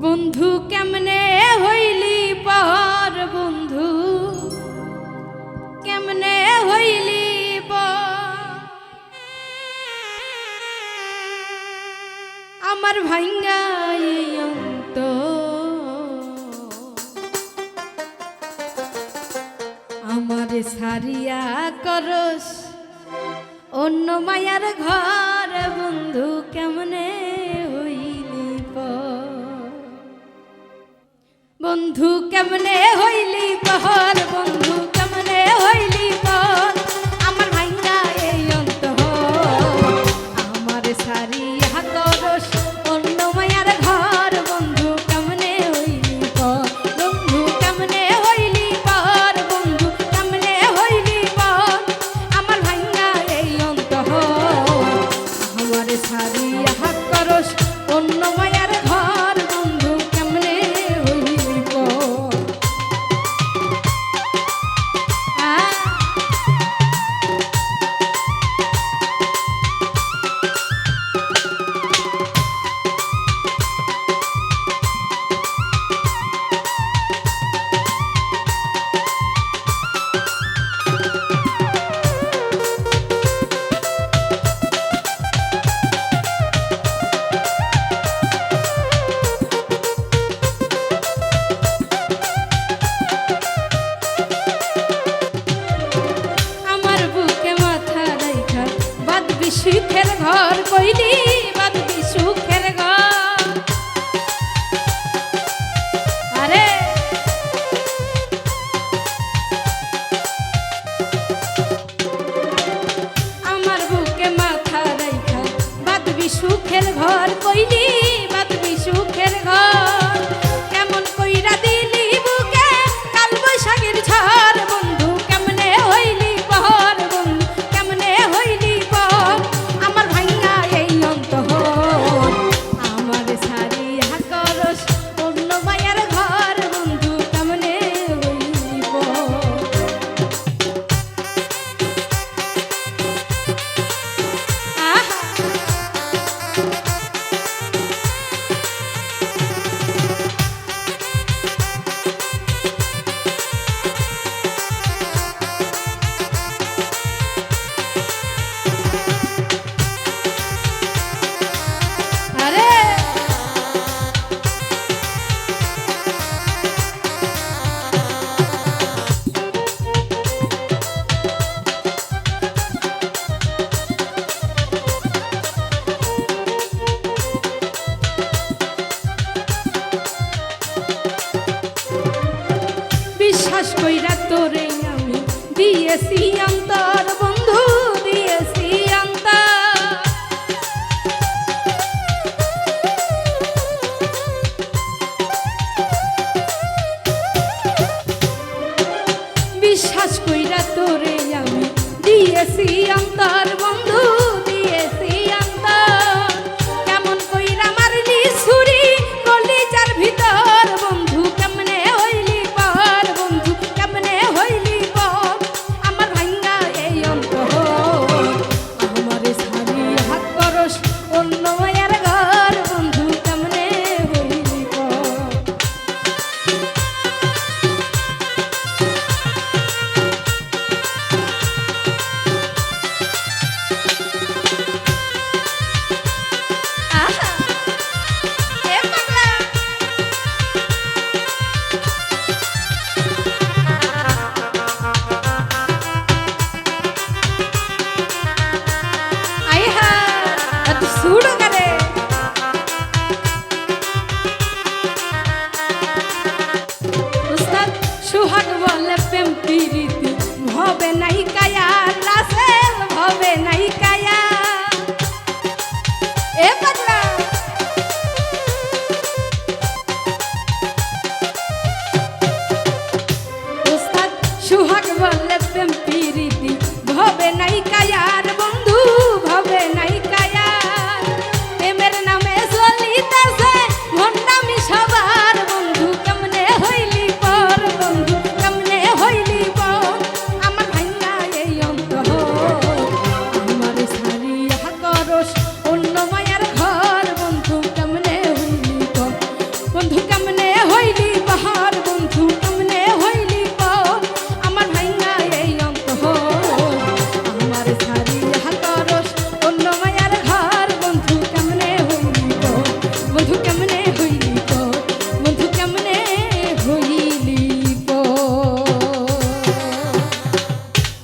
বন্ধু কেমনে হইলি পর বন্ধু কেমনে হইলি আমার ভাঙ্গা অন্ত আমার সারিয়া করস অন্য মায়ার ঘর বন্ধু কেমনে হইলি বন্ধু কেমনে হইলি পর বন্ধু কেমনে হইলি পর আমার ভাঙ্গা এই অন্তর আমার সারিয়া করস অন্য মায়ার ঘর বন্ধু কেমনে হইলি পর বন্ধু কেমনে হইলি পর বন্ধু কেমনে হইলি পর আমার ভাঙ্গা এই অন্তর আমার সারিয়া করস অন্য মায়ার ঘর বন্ধু কেমনে হইলি পর সুখের ঘর কইলি বাঁধবি সুখের ঘর আরে আমার বুকে মাথা রাইখা বাঁধবি সুখের ঘর কইলি বাঁধবি সুখের ঘর কেমন কইরা দিলি বুকে কাল বৈশাখের ঝড় বন্ধু কেমনে হইলি পর বন্ধু কেমনে হইলি পর আমার ভাঙ্গা এই অন্তর আমার সারিয়া করস অন্য মায়ার ঘর বন্ধু কেমনে হইলি পর বিশ্বাস কইরা তোরে আমি দিয়েছি অন্তর বন্ধু দিয়েছি অন্তর বিশ্বাস কইরা তোরে আমি দিয়েছি অন্তর